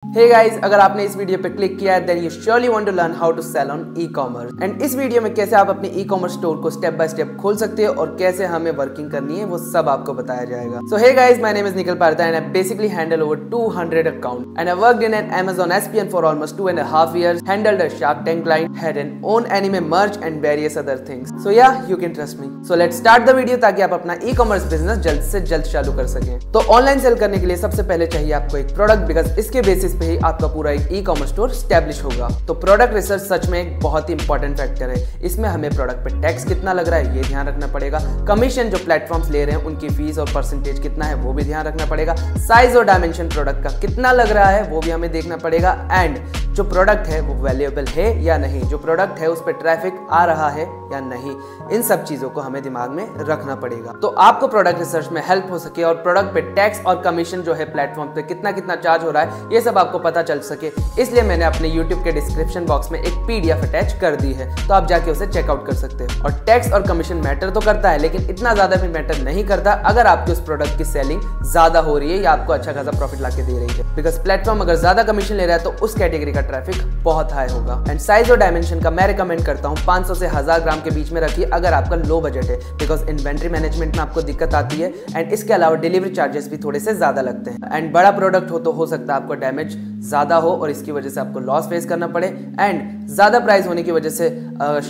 Hey guys, अगर आपने इस वीडियो पे क्लिक किया है then you surely want to learn how to sell on e commerce. And इस वीडियो में कैसे आप अपने ई कॉमर्स स्टोर को स्टेप बाय स्टेप खोल सकते हो और कैसे हमें वर्किंग करनी है वो सब आपको बताया जाएगा। So hey guys, my name is Nikhil Partha and I basically handle over 200 account and I worked in an Amazon SPN for almost 2.5 years, handled a Shark Tank client, had an own anime merch and various other things. So yeah, you can trust me. So let's start the video ताकि आप अपना e commerce business जल्द से जल्द चालू कर सकें। तो ऑनलाइन सेल करने के लिए सबसे पहले चाहिए आपको एक प्रोडक्ट, बिकॉज इसके बेसिस पे ही आपका पूरा ई कॉमर्स स्टोर स्टैब्लिश होगा। तो प्रोडक्ट रिसर्च सच में एक बहुत ही इंपॉर्टेंट फैक्टर है। इसमें हमें प्रोडक्ट पे टैक्स कितना लग रहा है ये ध्यान रखना पड़ेगा, कमीशन जो प्लेटफॉर्म्स ले रहे हैं उनकी फीस और परसेंटेज कितना है वो भी ध्यान रखना पड़ेगा, साइज और डायमेंशन प्रोडक्ट का कितना लग रहा है वो भी हमें देखना पड़ेगा, एंड जो प्रोडक्ट है वो वैल्यूएबल है या नहीं, जो प्रोडक्ट है उस पर ट्रैफिक आ रहा है या नहीं, इन सब चीजों को हमें दिमाग में रखना पड़ेगा। तो आपको प्रोडक्ट रिसर्च में हेल्प हो सके और प्रोडक्ट पे टैक्स और कमीशन जो है प्लेटफॉर्म पे कितना कितना चार्ज हो रहा है ये सब आपको पता चल सके, इसलिए मैंने अपने यूट्यूब के डिस्क्रिप्शन बॉक्स में एक PDF अटैच कर दी है, तो आप जाके उसे चेकआउट कर सकते हो। और टैक्स और कमीशन मैटर तो करता है, लेकिन इतना ज्यादा भी मैटर नहीं करता अगर आपकी उस प्रोडक्ट की सेलिंग ज्यादा हो रही है या आपको अच्छा खासा प्रॉफिट लाके दे रही है, बिकॉज प्लेटफॉर्म अगर ज्यादा कमीशन ले रहा है तो उस कैटेगरी का ट्रैफिक बहुत हाई होगा। एंड साइज और डायमेंशन का मैं रिकमेंड करता हूँ 500 से 1000 ग्राम के बीच में रखिए अगर आपका लो बजट है, बिकॉज इन्वेंट्री मैनेजमेंट में आपको दिक्कत आती है एंड इसके अलावा डिलीवरी चार्जेस भी थोड़े से ज्यादा लगते हैं। एंड बड़ा प्रोडक्ट हो तो हो सकता है आपको डैमेज ज्यादा हो और इसकी वजह से आपको लॉस फेस करना पड़े, एंड ज्यादा प्राइस होने की वजह से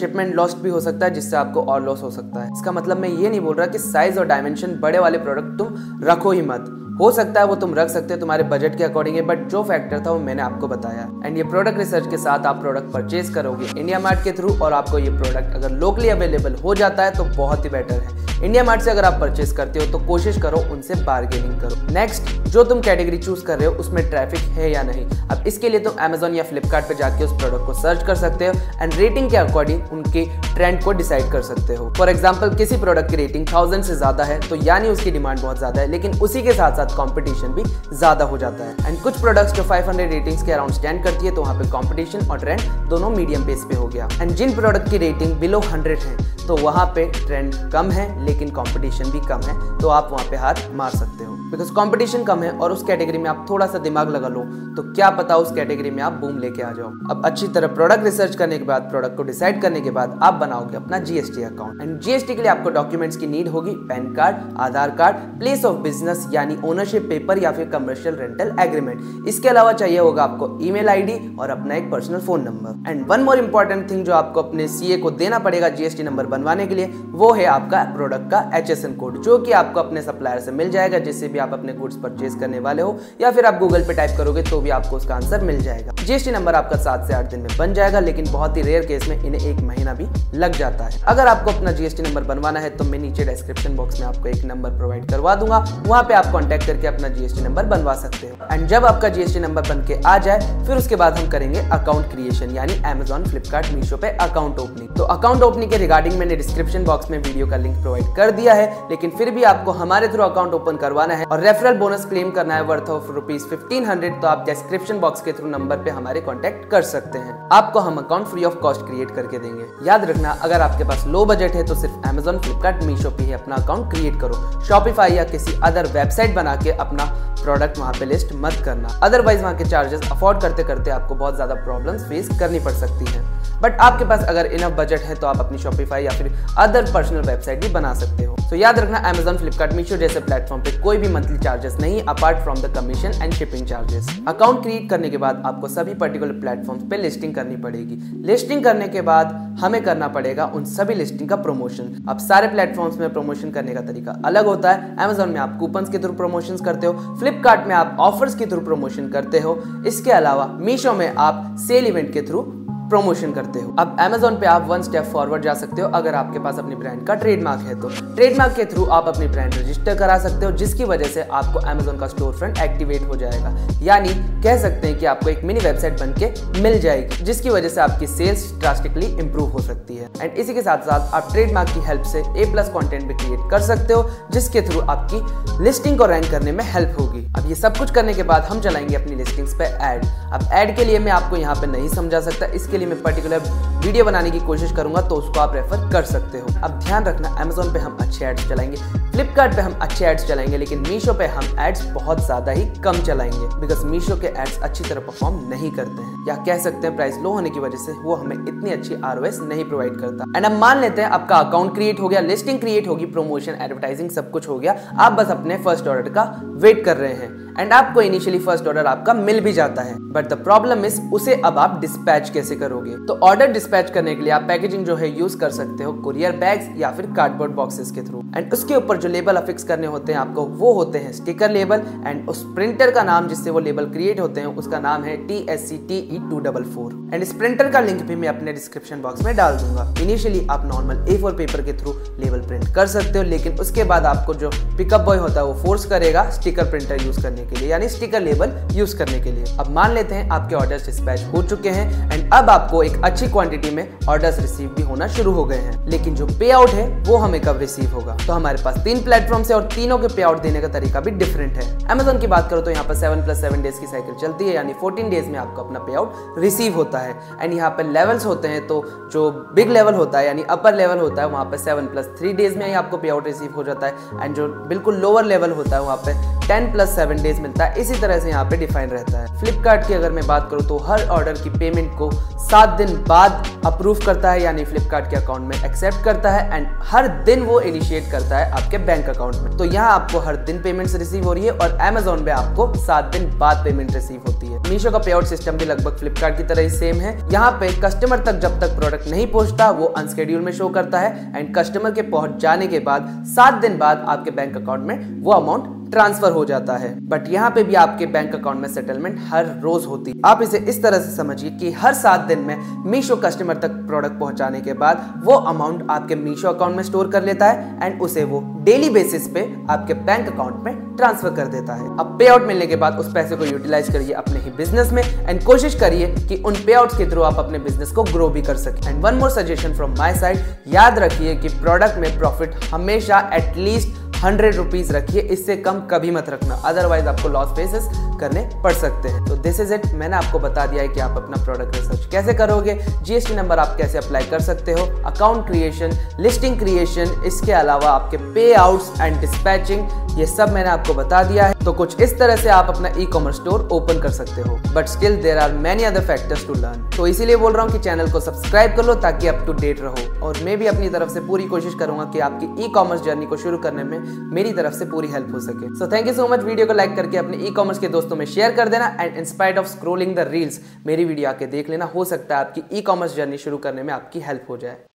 शिपमेंट लॉस्ट भी हो सकता है जिससे आपको और लॉस हो सकता है। इसका मतलब मैं ये नहीं बोल रहा कि साइज और डायमेंशन बड़े वाले प्रोडक्ट तुम रखो ही मत, हो सकता है वो तुम रख सकते हो तुम्हारे बजट के अकॉर्डिंग है, बट जो फैक्टर था वो मैंने आपको बताया। एंड ये प्रोडक्ट रिसर्च के साथ आप प्रोडक्ट परचेज करोगे इंडिया मार्ट के थ्रू, और आपको ये प्रोडक्ट अगर लोकली अवेलेबल हो जाता है तो बहुत ही बेटर है। इंडिया मार्ट से अगर आप परचेज करते हो तो कोशिश करो उनसे बार्गेनिंग करो। नेक्स्ट, जो तुम कैटेगरी चूज कर रहे हो उसमें ट्रैफिक है या नहीं। अब इसके लिए तुम Amazon या Flipkart पे जाके उस प्रोडक्ट को सर्च कर सकते हो एंड रेटिंग के अकॉर्डिंग उनके ट्रेंड को डिसाइड कर सकते हो। फॉर एग्जाम्पल, किसी प्रोडक्ट की रेटिंग 1000 से ज्यादा है तो यानी उसकी डिमांड बहुत ज्यादा है, लेकिन उसी के साथ साथ कॉम्पिटिशन भी ज्यादा हो जाता है। एंड कुछ प्रोडक्ट्स जो 500 रेटिंग्स के अराउंड स्टैंड करती है तो वहाँ पे कॉम्पिटिशन और ट्रेंड दोनों मीडियम पेस पे हो गया। एंड जिन प्रोडक्ट की रेटिंग बिलो 100 है तो वहाँ पे ट्रेंड कम है लेकिन कॉम्पिटिशन भी कम है, तो आप वहाँ पे हाथ मार सकते हो, बिकॉज कॉम्पिटिशन कम है और उस कैटेगरी में आप थोड़ा सा दिमाग लगा लो तो क्या पता उस कैटेगरी में आप बूम लेके आ जाओ। अब अच्छी तरह प्रोडक्ट रिसर्च करने के बाद, प्रोडक्ट को डिसाइड करने के बाद आप बनाओगे अपना GST अकाउंट। एंड GST के लिए आपको डॉक्यूमेंट्स की नीड होगी, pan card, Aadhaar card, place of business यानी ओनरशिप पेपर या फिर कमर्शियल रेंटल एग्रीमेंट। इसके अलावा चाहिए होगा आपको ईमेल ID और अपना एक personal phone number. And one more important thing जो आपको अपने CA को देना पड़ेगा GST नंबर बनवाने के लिए, वो है आपका प्रोडक्ट का HSN कोड, जो कि आपको अपने सप्लायर से मिल जाएगा जिससे भी आप अपने गुड्स परचेज करने वाले हो, या फिर आप गूगल पे टाइप करोगे तो भी आपको उसका आंसर मिल जाएगा। GST नंबर आपका 7 से 8 दिन में बन जाएगा, लेकिन बहुत ही रेयर केस में इन्हें 1 महीना भी लग जाता है। अगर आपको अपना GST नंबर बनवाना है तो मैं नीचे डिस्क्रिप्शन बॉक्स में आपको एक नंबर प्रोवाइड करवा दूंगा, वहां पे आप कॉन्टैक्ट करके अपना GST नंबर बनवा सकते हो। एंड जब आपका GST नंबर बन के आ जाए फिर उसके बाद हम करेंगे अकाउंट क्रिएशन, यानी Amazon, Flipkart, मीशो पे अकाउंट ओपनिंग। तो अकाउंट ओपनिंग के रिगार्डिंग मैंने डिस्क्रिप्शन बॉक्स में वीडियो का लिंक प्रोवाइड कर दिया है, लेकिन फिर भी आपको हमारे थ्रू अकाउंट ओपन करवाना है और रेफरल बोनस क्लेम करना है वर्थ ऑफ ₹1500, तो आप डिस्क्रिप्शन बॉक्स के थ्रू नंबर पे हमारे कांटेक्ट कर सकते हैं। आपको हम account free of cost create करके देंगे। याद रखना, अगर आपके पास लो बजट है तो सिर्फ Amazon, Flipkart, मीशो पे ही अपना अकाउंट क्रिएट करो। शॉपिफाई या किसी अदर वेबसाइट बना के अपना प्रोडक्ट वहां पे लिस्ट मत करना, अदरवाइज वहां के चार्जेस अफोर्ड करते करते आपको बहुत ज्यादा प्रॉब्लम्स फेस करनी पड़ सकती है। बट आपके पास अगर इनफ बजट है तो आप अपनी शॉपिफाई या फिर अदर पर्सनल वेबसाइट भी बना सकते हो। तो याद रखना, Amazon, Flipkart, मीशो जैसे प्लेटफॉर्म पे कोई भी मंथली चार्जेस नहीं apart from the commission and shipping charges. Account create करने के बाद आपको सभी पर्टिकुलर प्लेटफॉर्म्स पे लिस्टिंग करनी पड़ेगी। लिस्टिंग करने के बाद हमें करना पड़ेगा उन सभी लिस्टिंग का प्रमोशन। अब सारे प्लेटफॉर्म्स में प्रमोशन करने का तरीका अलग होता है। Amazon में आप कूपन्स के थ्रू प्रमोशन करते हो, Flipkart में आप ऑफर्स के थ्रू प्रमोशन करते हो, इसके अलावा मीशो में आप सेल इवेंट के थ्रू प्रमोशन करते हो। अब Amazon पे आप 1 स्टेप फॉरवर्ड जा सकते हो। अगर आपके पास अपनी ब्रांड का ट्रेडमार्क है तो ट्रेडमार्क के थ्रू आप अपनी ब्रांड रजिस्टर करा सकते हो, जिसकी वजह से आपको Amazon का स्टोर फ्रंट एक्टिवेट हो जाएगा, यानी कह सकते हैं कि आपको एक मिनी वेबसाइट बनके मिल जाएगी, जिसकी वजह से आपकी सेल्स ड्रास्टिकली इंप्रूव हो सकती है। एंड इसी के साथ साथ आप ट्रेडमार्क की हेल्प से A+ कंटेंट भी क्रिएट कर सकते हो, जिसके थ्रू आपकी लिस्टिंग को रैंक करने में हेल्प होगी। अब ये सब कुछ करने के बाद हम चलाएंगे अपनी लिस्टिंग्स पे ऐड। अब ऐड के लिए मैं आपको यहाँ पे नहीं समझा सकता, इसके लिए मैं पर्टिकुलर वीडियो बनाने की कोशिश करूंगा, तो उसको आप रेफर कर सकते हो। अब ध्यान रखना, अमेजोन पे हम अच्छे एड्स चलाएंगे, फ्लिपकार्ट पे हम अच्छे एड्स चलाएंगे, लेकिन मीशो पे हम एड्स बहुत ज्यादा ही कम चलाएंगे, बिकॉज मीशो के एड्स अच्छी तरह परफॉर्म नहीं करते हैं, या कह सकते हैं प्राइस लो होने की वजह से वो हमें इतनी अच्छी ROS नहीं प्रोवाइड करता। एंड अब मान लेते हैं आपका अकाउंट क्रिएट हो गया, लिस्टिंग क्रिएट होगी, प्रमोशन, एडवर्टाइजिंग सब कुछ हो गया, आप बस अपने फर्स्ट ऑर्डर का वेट कर रहे हैं एंड आपको इनिशियली फर्स्ट ऑर्डर आपका मिल भी जाता है। बट द प्रॉब्लम इज उसे अब आप डिस्पैच कैसे करोगे। तो ऑर्डर डिस्पैच करने के लिए आप पैकेजिंग जो है यूज कर सकते हो कुरियर बैग्स या फिर कार्डबोर्ड बॉक्सेस के थ्रू। एंड उसके ऊपर जो लेबल अफिक्स करने होते हैं आपको, वो होते हैं स्टिकर लेबल, एंड उस प्रिंटर का नाम जिससे वो लेबल क्रिएट होते हैं उसका नाम है TSCTE244। एंड इस प्रिंटर का लिंक भी मैं अपने डिस्क्रिप्शन बॉक्स में डाल दूंगा। इनिशियली आप नॉर्मल A4 पेपर के थ्रू लेबल प्रिंट कर सकते हो, लेकिन उसके बाद आपको जो पिकअप बॉय होता है वो फोर्स करेगा स्टिकर प्रिंटर यूज करने के लिए, यानी स्टिकर लेबल यूज करने के लिए। अब मान लेते हैं आपके ऑर्डर्स डिस्पैच हो चुके हैं एंड अब आपको एक अच्छी क्वांटिटी में ऑर्डर्स रिसीव भी होना शुरू हो गए हैं, लेकिन जो पे आउट है वो हमें कब रिसीव होगा। तो हमारे पास 3 प्लेटफॉर्म है और तीनों के पे आउट देने का तरीका भी डिफरेंट है। अमेजोन की बात करो तो यहाँ पर 7+7 डेज की साइकिल चलती है, यानी 14 डेज में आपको अपना पे आउट रिसीव होता है। एंड यहाँ पे लेवल्स होते हैं, तो जो बिग लेवल होता है यानी अपर लेवल होता है वहाँ पे 7+3 डेज में ही आपको पे आउट रिसीव हो जाता है, एंड जो बिल्कुल लोअर लेवल होता है वहाँ पे 10+7 डेज मिलता है। इसी तरह से यहाँ पे डिफाइन रहता है। फ्लिपकार्ट की अगर मैं बात करूँ तो हर ऑर्डर की पेमेंट को 7 दिन बाद अप्रूव करता है, यानी फ्लिपकार्ट के अकाउंट में एक्सेप्ट करता है, एंड हर दिन वो इनिशिएट करता है आपके बैंक अकाउंट में। तो यहाँ आपको हर दिन पेमेंट्स रिसीव हो रही है और अमेजोन पे आपको 7 दिन बाद पेमेंट रिसीव होती है। मीशो का पे आउट सिस्टम भी लगभग फ्लिपकार्ट की तरह ही सेम है। यहाँ पे कस्टमर तक जब तक प्रोडक्ट नहीं पहुंचता वो अनस्केड्यूल में शो करता है, एंड कस्टमर के पहुंच जाने के बाद 7 दिन बाद आपके बैंक अकाउंट में वो अमाउंट ट्रांसफर हो जाता है। बट यहाँ पे भी आपके बैंक अकाउंट में सेटलमेंट हर रोज होती है। आप इसे इस तरह से समझिए कि हर 7 दिन में मीशो कस्टमर तक प्रोडक्ट पहुंचाने के बाद वो अमाउंट आपके मीशो अकाउंट में स्टोर कर लेता है एंड उसे वो डेली बेसिस पे आपके बैंक अकाउंट में ट्रांसफर कर देता है। अब पे आउट मिलने के बाद उस पैसे को यूटिलाइज करिए अपने ही बिजनेस में एंड कोशिश करिए कि उन पे आउट्स के थ्रू आप अपने बिजनेस को ग्रो भी कर सके। And one more suggestion from my side, याद रखिए कि प्रोडक्ट में प्रॉफिट हमेशा एटलीस्ट 100 रुपीज रखिए, इससे कम कभी मत रखना, अदरवाइज आपको लॉस फेसेस करने पड़ सकते हैं। तो दिस इज इट, मैंने आपको बता दिया है कि आप अपना प्रोडक्ट रिसर्च कैसे करोगे, GST नंबर आप कैसे अप्लाई कर सकते हो, अकाउंट क्रिएशन, लिस्टिंग क्रिएशन, इसके अलावा आपके पे आउट्स एंड डिस्पैचिंग, ये सब मैंने आपको बता दिया है। तो कुछ इस तरह से आप अपना ई-कॉमर्स स्टोर ओपन कर सकते हो, but still there are many other factors to learn. तो इसीलिए बोल रहा हूँ कि चैनल को सब्सक्राइब कर लो ताकि अप टू डेट रहो, और मैं भी अपनी तरफ से पूरी कोशिश करूंगा कि आपकी ई-कॉमर्स जर्नी को शुरू करने में मेरी तरफ से पूरी हेल्प हो सके। So thank you so much. Video को लाइक करके अपने ई-कॉमर्स के दोस्तों में शेयर कर देना, and in spite of scrolling the reels मेरी वीडियो आके देख लेना, हो सकता है आपकी ई-कॉमर्स जर्नी शुरू करने में आपकी हेल्प हो जाए।